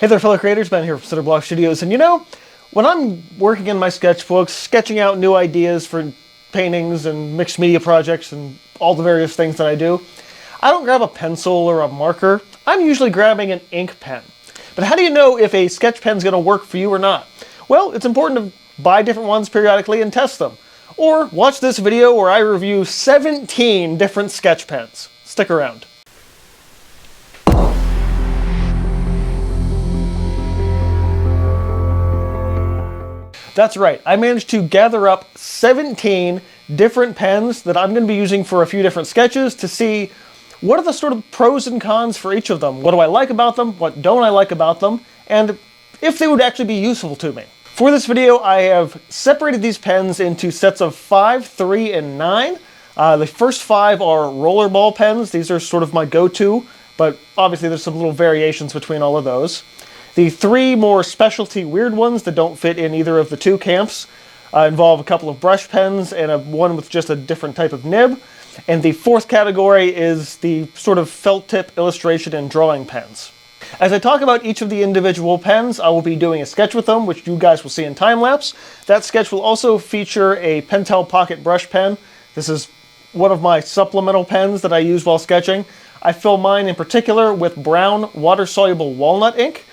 Hey there, fellow creators. Ben here from Cinder Studios. And you know, when I'm working in my sketchbooks, sketching out new ideas for paintings and mixed media projects and all the various things that I do, I don't grab a pencil or a marker. I'm usually grabbing an ink pen. But how do you know if a sketch pen is going to work for you or not? Well, it's important to buy different ones periodically and test them. Or watch this video where I review 17 different sketch pens. Stick around. That's right, I managed to gather up 17 different pens that I'm going to be using for a few different sketches to see what are the sort of pros and cons for each of them. What do I like about them? What don't I like about them? And if they would actually be useful to me. For this video, I have separated these pens into sets of 5, 3, and 9. The first 5 are rollerball pens. These are sort of my go-to, but obviously there's some little variations between all of those. The 3 more specialty weird ones that don't fit in either of the 2 camps involve a couple of brush pens and one with just a different type of nib. And the 4th category is the sort of felt tip illustration and drawing pens. As I talk about each of the individual pens, I will be doing a sketch with them, which you guys will see in time-lapse. That sketch will also feature a Pentel Pocket brush pen. This is one of my supplemental pens that I use while sketching. I fill mine in particular with brown water-soluble walnut ink.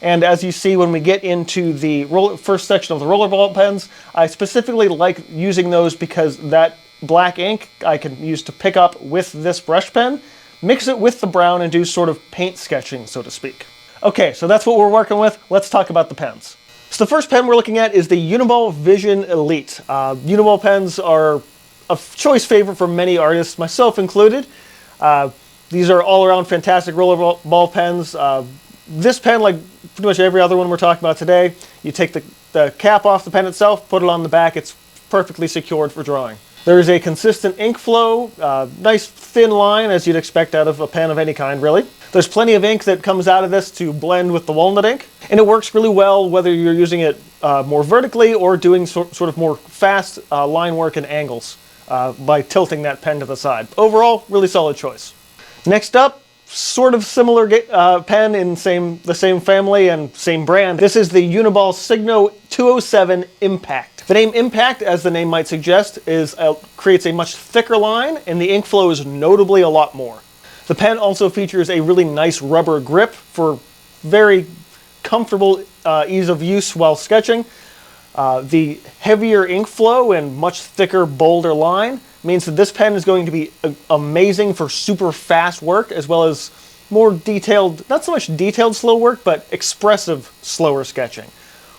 And as you see when we get into the first section of the rollerball pens, I specifically like using those because that black ink I can use to pick up with this brush pen, mix it with the brown, and do sort of paint sketching, so to speak. Okay, so that's what we're working with. Let's talk about the pens. So the first pen we're looking at is the Uniball Vision Elite. Uniball pens are a choice favorite for many artists, myself included. These are all-around fantastic rollerball pens. This pen, like pretty much every other one we're talking about today, you take the cap off the pen itself, put it on the back, it's perfectly secured for drawing. There is a consistent ink flow, nice thin line as you'd expect out of a pen of any kind, really. There's plenty of ink that comes out of this to blend with the walnut ink, and it works really well whether you're using it more vertically or doing sort of more fast line work and angles by tilting that pen to the side. Overall, really solid choice. Next up, sort of similar pen in the same family and same brand. This is the Uniball Signo 207 Impact. The name Impact, as the name might suggest, creates a much thicker line, and the ink flow is notably a lot more. The pen also features a really nice rubber grip for very comfortable ease of use while sketching. The heavier ink flow and much thicker, bolder line means that this pen is going to be amazing for super fast work, as well as more detailed, not so much detailed slow work, but expressive slower sketching.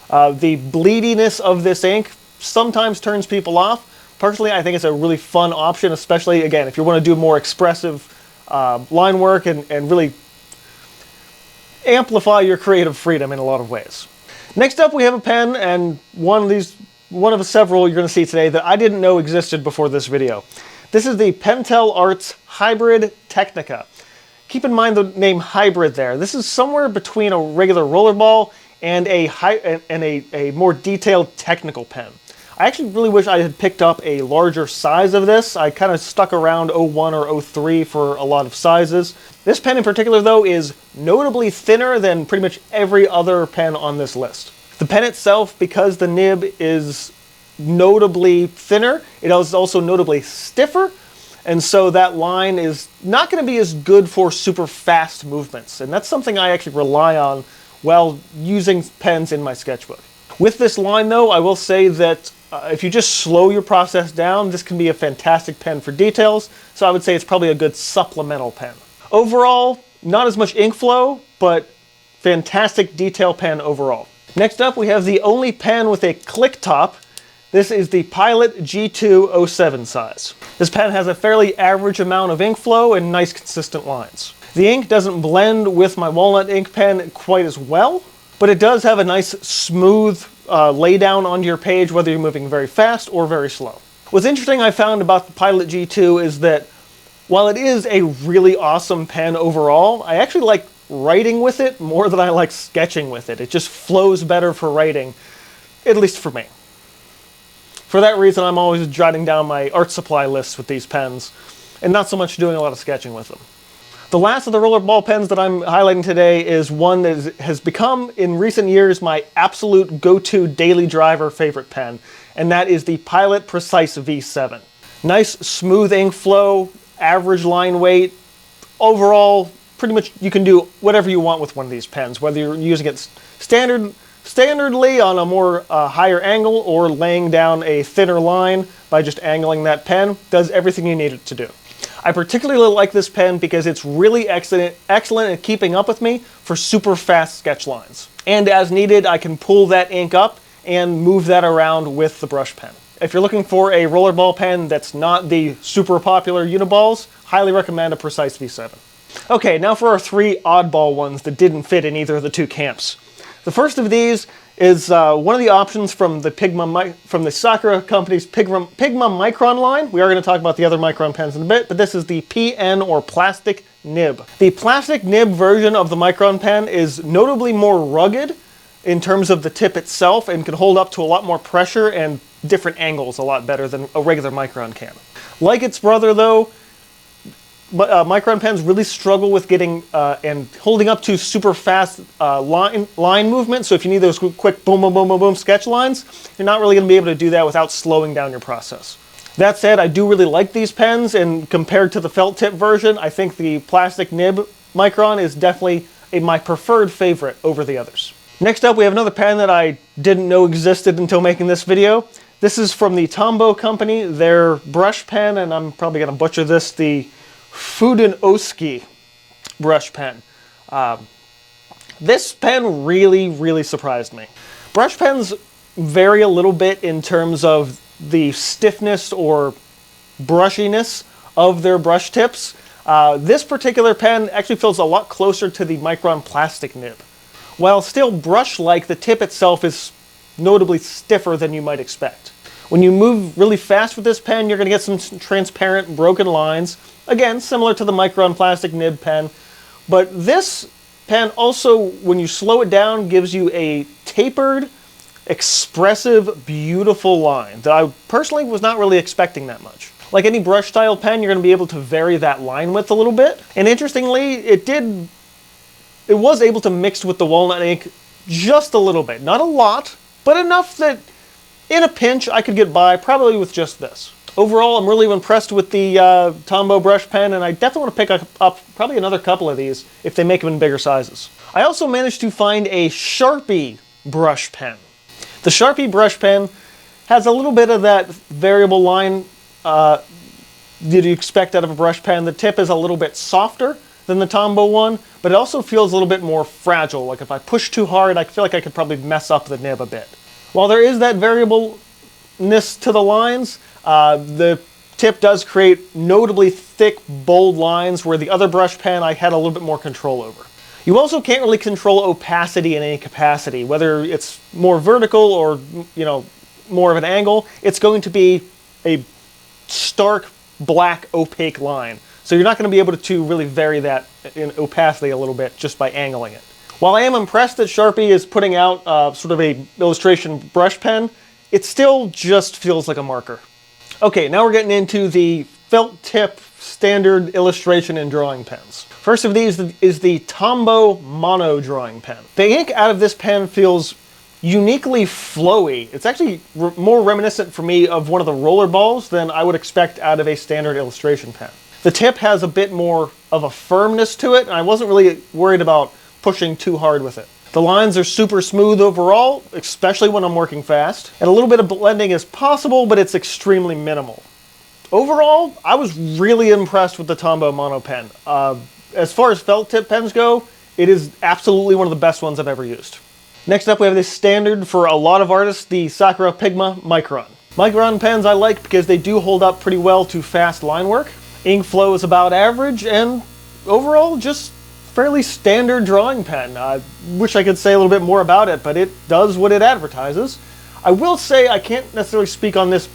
The bleediness of this ink sometimes turns people off. Personally, I think it's a really fun option, especially, again, if you want to do more expressive line work and really amplify your creative freedom in a lot of ways. Next up, we have a pen, and one of the several you're going to see today that I didn't know existed before this video. This is the Pentel Arts Hybrid Technica. Keep in mind the name hybrid there. This is somewhere between a regular rollerball and a more detailed technical pen. I actually really wish I had picked up a larger size of this. I kind of stuck around 01 or 03 for a lot of sizes. This pen in particular, though, is notably thinner than pretty much every other pen on this list. The pen itself, because the nib is notably thinner, it is also notably stiffer, and so that line is not going to be as good for super fast movements, and that's something I actually rely on while using pens in my sketchbook. With this line, though, I will say that if you just slow your process down, this can be a fantastic pen for details, so I would say it's probably a good supplemental pen. Overall, not as much ink flow, but fantastic detail pen overall. Next up, we have the only pen with a click top. This is the Pilot G2 07 size. This pen has a fairly average amount of ink flow and nice consistent lines. The ink doesn't blend with my walnut ink pen quite as well, but it does have a nice smooth laydown onto your page, whether you're moving very fast or very slow. What's interesting I found about the Pilot G2 is that while it is a really awesome pen overall, I actually like writing with it more than I like sketching with it. It just flows better for writing, at least for me. For that reason, I'm always jotting down my art supply lists with these pens, and not so much doing a lot of sketching with them. The last of the rollerball pens that I'm highlighting today is one that has become, in recent years, my absolute go-to daily driver favorite pen, and that is the Pilot Precise V7. Nice, smooth ink flow, average line weight. Overall, pretty much you can do whatever you want with one of these pens, whether you're using it standardly on a more higher angle or laying down a thinner line by just angling that pen. Does everything you need it to do. I particularly like this pen because it's really excellent at keeping up with me for super fast sketch lines. And as needed, I can pull that ink up and move that around with the brush pen. If you're looking for a rollerball pen that's not the super popular Uniballs, highly recommend a Precise V7. Okay, now for our three oddball ones that didn't fit in either of the two camps. The first of these is one of the options from the Sakura company's Pigma Micron line. We are going to talk about the other Micron pens in a bit, but this is the PN or plastic nib. The plastic nib version of the Micron pen is notably more rugged in terms of the tip itself and can hold up to a lot more pressure and different angles a lot better than a regular Micron can. Like its brother though, Micron pens really struggle with getting and holding up to super fast line movement. So if you need those quick boom, boom, boom, boom, boom sketch lines, you're not really going to be able to do that without slowing down your process. That said, I do really like these pens, and compared to the felt tip version, I think the plastic nib Micron is definitely my preferred favorite over the others. Next up, we have another pen that I didn't know existed until making this video. This is from the Tombow company, their brush pen, and I'm probably going to butcher this, the Fudenoski brush pen. This pen really surprised me. Brush pens vary a little bit in terms of the stiffness or brushiness of their brush tips. This particular pen actually feels a lot closer to the Micron plastic nib. While still brush-like, the tip itself is notably stiffer than you might expect. When you move really fast with this pen, you're going to get some transparent broken lines. Again, similar to the Micron plastic nib pen. But this pen also, when you slow it down, gives you a tapered, expressive, beautiful line that I personally was not really expecting that much. Like any brush style pen, you're going to be able to vary that line width a little bit. And interestingly, it was able to mix with the walnut ink just a little bit. Not a lot, but enough that in a pinch I could get by probably with just this. Overall, I'm really impressed with the Tombow brush pen, and I definitely want to pick up probably another couple of these if they make them in bigger sizes. I also managed to find a Sharpie brush pen. The Sharpie brush pen has a little bit of that variable line that you expect out of a brush pen. The tip is a little bit softer than the Tombow one, but it also feels a little bit more fragile. Like if I push too hard, I feel like I could probably mess up the nib a bit. While there is that variableness to the lines, the tip does create notably thick, bold lines where the other brush pen I had a little bit more control over. You also can't really control opacity in any capacity, whether it's more vertical or, you know, more of an angle. It's going to be a stark, black, opaque line. So you're not going to be able to really vary that in opacity a little bit just by angling it. While I am impressed that Sharpie is putting out sort of a illustration brush pen, it still just feels like a marker. Okay, now we're getting into the felt tip standard illustration and drawing pens. First of these is the Tombow Mono drawing pen. The ink out of this pen feels uniquely flowy. It's actually more reminiscent for me of one of the roller balls than I would expect out of a standard illustration pen. The tip has a bit more of a firmness to it, and I wasn't really worried about pushing too hard with it. The lines are super smooth overall, especially when I'm working fast, and a little bit of blending is possible, but it's extremely minimal. Overall, I was really impressed with the Tombow Mono pen. As far as felt tip pens go, it is absolutely one of the best ones I've ever used. Next up, we have this standard for a lot of artists, the Sakura Pigma Micron. Micron pens I like because they do hold up pretty well to fast line work. Ink flow is about average, and overall, just fairly standard drawing pen. I wish I could say a little bit more about it, but it does what it advertises. I will say I can't necessarily speak on this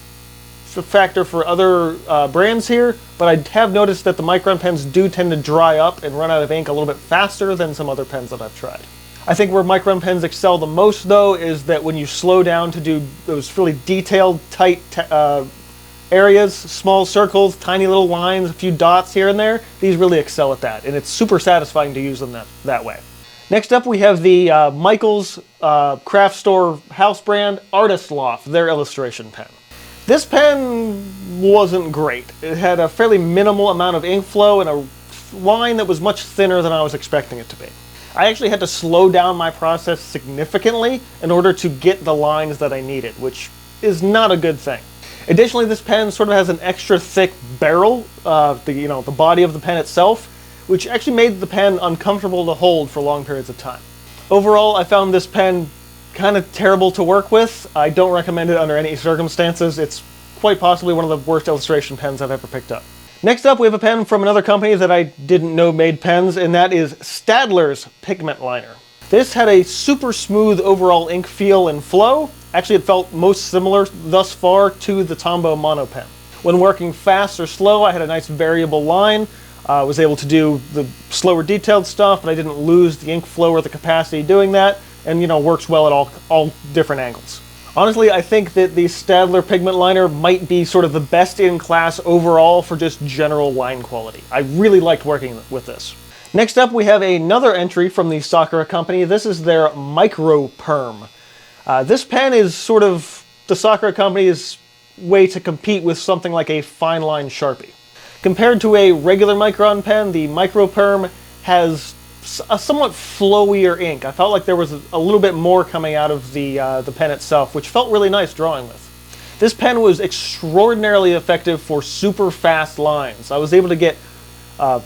factor for other brands here, but I have noticed that the Micron pens do tend to dry up and run out of ink a little bit faster than some other pens that I've tried. I think where Micron pens excel the most, though, is that when you slow down to do those really detailed, tight areas, small circles, tiny little lines, a few dots here and there, these really excel at that, and it's super satisfying to use them that way. Next up, we have the Michaels craft store house brand Artist Loft, their illustration pen. This pen wasn't great. It had a fairly minimal amount of ink flow and a line that was much thinner than I was expecting it to be. I actually had to slow down my process significantly in order to get the lines that I needed, which is not a good thing. Additionally, this pen sort of has an extra thick barrel, the body of the pen itself, which actually made the pen uncomfortable to hold for long periods of time. Overall, I found this pen kind of terrible to work with. I don't recommend it under any circumstances. It's quite possibly one of the worst illustration pens I've ever picked up. Next up, we have a pen from another company that I didn't know made pens, and that is Staedtler's Pigment Liner. This had a super smooth overall ink feel and flow. Actually, it felt most similar thus far to the Tombow Mono pen. When working fast or slow, I had a nice variable line. I was able to do the slower detailed stuff, but I didn't lose the ink flow or the capacity doing that, and works well at all different angles. Honestly, I think that the Staedtler Pigment Liner might be sort of the best in class overall for just general line quality. I really liked working with this. Next up, we have another entry from the Sakura company. This is their Micro Perm. This pen is sort of the Sakura company's way to compete with something like a fine line Sharpie. Compared to a regular Micron pen, the Micro Perm has a somewhat flowier ink. I felt like there was a little bit more coming out of the pen itself, which felt really nice drawing with. This pen was extraordinarily effective for super fast lines. I was able to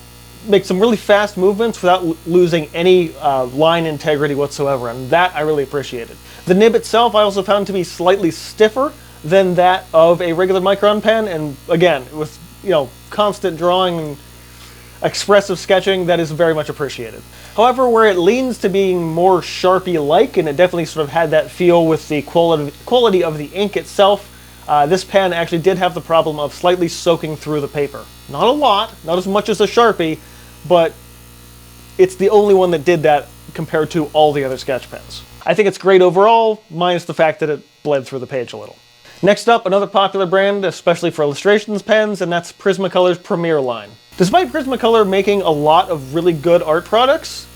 make some really fast movements without losing any line integrity whatsoever, and that I really appreciated. The nib itself I also found to be slightly stiffer than that of a regular Micron pen, and again, with constant drawing and expressive sketching, that is very much appreciated. However, where it leans to being more Sharpie-like, and it definitely sort of had that feel with the quality of the ink itself, this pen actually did have the problem of slightly soaking through the paper. Not a lot, not as much as a Sharpie, but it's the only one that did that compared to all the other sketch pens. I think it's great overall, minus the fact that it bled through the page a little. Next up, another popular brand, especially for illustrations pens, and that's Prismacolor's Premier line. Despite Prismacolor making a lot of really good art products,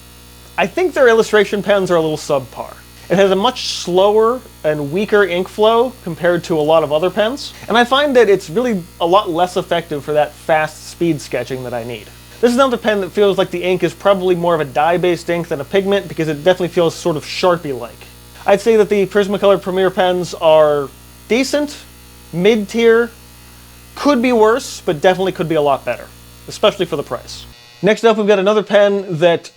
I think their illustration pens are a little subpar. It has a much slower and weaker ink flow compared to a lot of other pens, and I find that it's really a lot less effective for that fast speed sketching that I need. This is another pen that feels like the ink is probably more of a dye-based ink than a pigment, because it definitely feels sort of Sharpie-like. I'd say that the Prismacolor Premier pens are decent, mid-tier, could be worse, but definitely could be a lot better, especially for the price. Next up, we've got another pen that,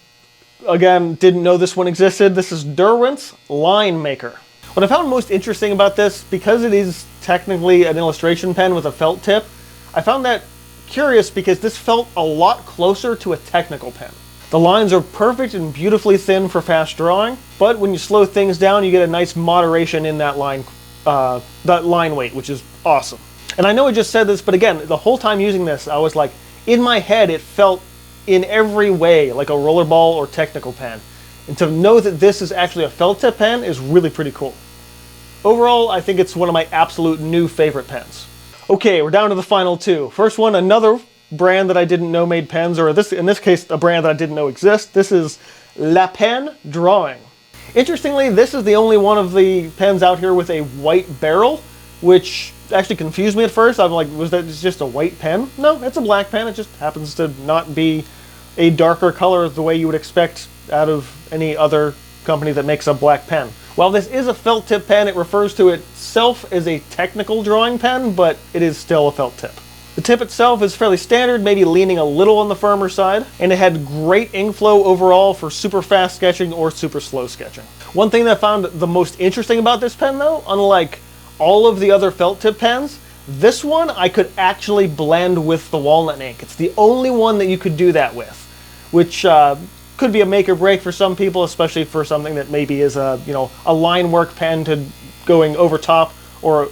again, didn't know this one existed. This is Derwent's Line Maker. What I found most interesting about this, because it is technically an illustration pen with a felt tip, I found that curious because this felt a lot closer to a technical pen. The lines are perfect and beautifully thin for fast drawing, but when you slow things down, you get a nice moderation in that line weight, which is awesome. And I know I just said this, but again, the whole time using this, I was like, in my head, it felt in every way like a rollerball or technical pen. And to know that this is actually a felt tip pen is really pretty cool. Overall, I think it's one of my absolute new favorite pens. Okay, we're down to the final two. First one, another brand that I didn't know made pens, or in this case, a brand that I didn't know exists. This is La Pen Drawing. Interestingly, this is the only one of the pens out here with a white barrel, which actually confused me at first. I'm like, was that just a white pen? No, it's a black pen. It just happens to not be a darker color the way you would expect out of any other company that makes a black pen. While this is a felt tip pen, it refers to itself as a technical drawing pen, but it is still a felt tip. The tip itself is fairly standard, maybe leaning a little on the firmer side, and it had great ink flow overall for super fast sketching or super slow sketching. One thing that I found the most interesting about this pen though, unlike all of the other felt tip pens, this one I could actually blend with the walnut ink. It's the only one that you could do that with, which could be a make or break for some people, especially for something that maybe is a line work pen to going over top or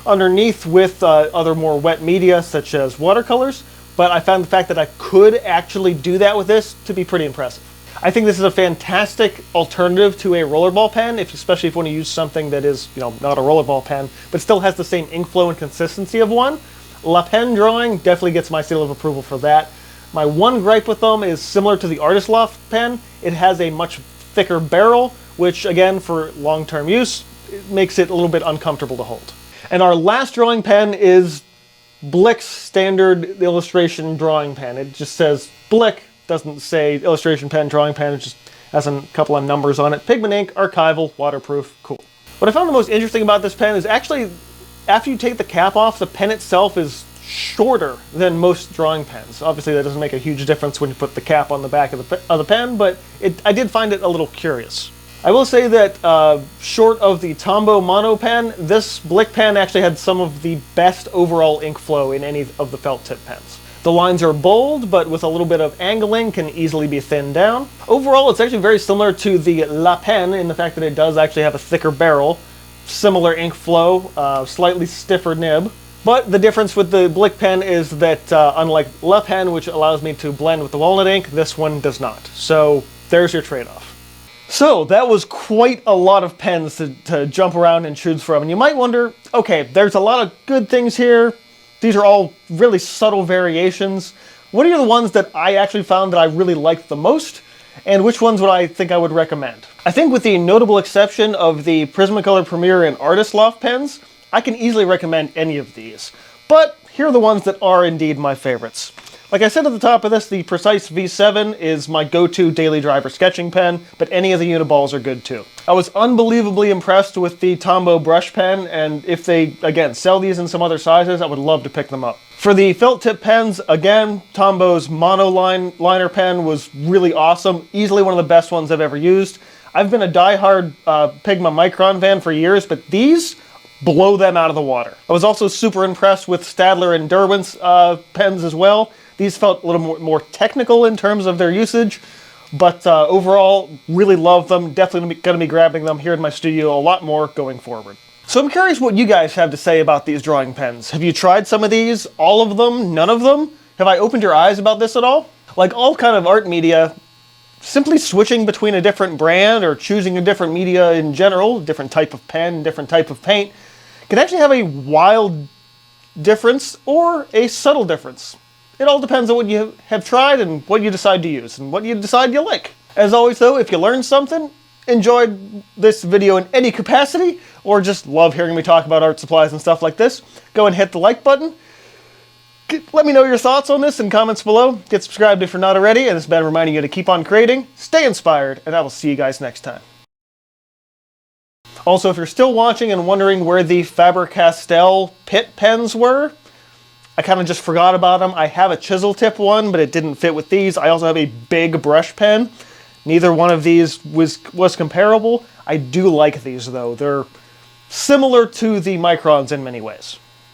underneath with other more wet media such as watercolors. But I found the fact that I could actually do that with this to be pretty impressive. I think this is a fantastic alternative to a rollerball pen, especially if you want to use something that is, not a rollerball pen, but still has the same ink flow and consistency of one. La Pen drawing definitely gets my seal of approval for that. My one gripe with them is similar to the Artist Loft pen. It has a much thicker barrel, which again, for long-term use, it makes it a little bit uncomfortable to hold. And our last drawing pen is Blick's standard illustration drawing pen. It just says Blick, doesn't say illustration pen, drawing pen, it just has a couple of numbers on it. Pigment ink, archival, waterproof, cool. What I found the most interesting about this pen is actually, after you take the cap off, the pen itself is shorter than most drawing pens. Obviously that doesn't make a huge difference when you put the cap on the back of the pen, but I did find it a little curious. I will say that short of the Tombow Mono pen, this Blick pen actually had some of the best overall ink flow in any of the felt tip pens. The lines are bold, but with a little bit of angling can easily be thinned down. Overall, it's actually very similar to the La Pen in the fact that it does actually have a thicker barrel, similar ink flow, slightly stiffer nib. But the difference with the Blick pen is that unlike La Pen, which allows me to blend with the walnut ink, this one does not. So there's your trade-off. So that was quite a lot of pens to jump around and choose from. And you might wonder, okay, there's a lot of good things here. These are all really subtle variations. What are the ones that I actually found that I really liked the most? And which ones would I think I would recommend? I think with the notable exception of the Prismacolor Premier and Artist Loft pens, I can easily recommend any of these. But here are the ones that are indeed my favorites. Like I said at the top of this, the Precise V7 is my go-to daily driver sketching pen, but any of the Uniballs are good too. I was unbelievably impressed with the Tombow brush pen, and if they, again, sell these in some other sizes, I would love to pick them up. For the felt tip pens, again, Tombow's mono liner pen was really awesome, easily one of the best ones I've ever used. I've been a die-hard Pigma Micron fan for years, but these blow them out of the water. I was also super impressed with Staedtler and Derwent's pens as well. These felt a little more technical in terms of their usage, but overall, really love them. Definitely going to be grabbing them here in my studio a lot more going forward. So I'm curious what you guys have to say about these drawing pens. Have you tried some of these? All of them? None of them? Have I opened your eyes about this at all? Like all kind of art media, simply switching between a different brand or choosing a different media in general, different type of pen, different type of paint, can actually have a wild difference or a subtle difference. It all depends on what you have tried and what you decide to use and what you decide you like. As always though, if you learned something, enjoyed this video in any capacity, or just love hearing me talk about art supplies and stuff like this, go and hit the like button. Let me know your thoughts on this in comments below. Get subscribed if you're not already, and it's been reminding you to keep on creating, stay inspired, and I will see you guys next time. Also, if you're still watching and wondering where the Faber-Castell Pitt pens were, I kind of just forgot about them. I have a chisel tip one, but it didn't fit with these. I also have a big brush pen. Neither one of these was comparable. I do like these though. They're similar to the Microns in many ways.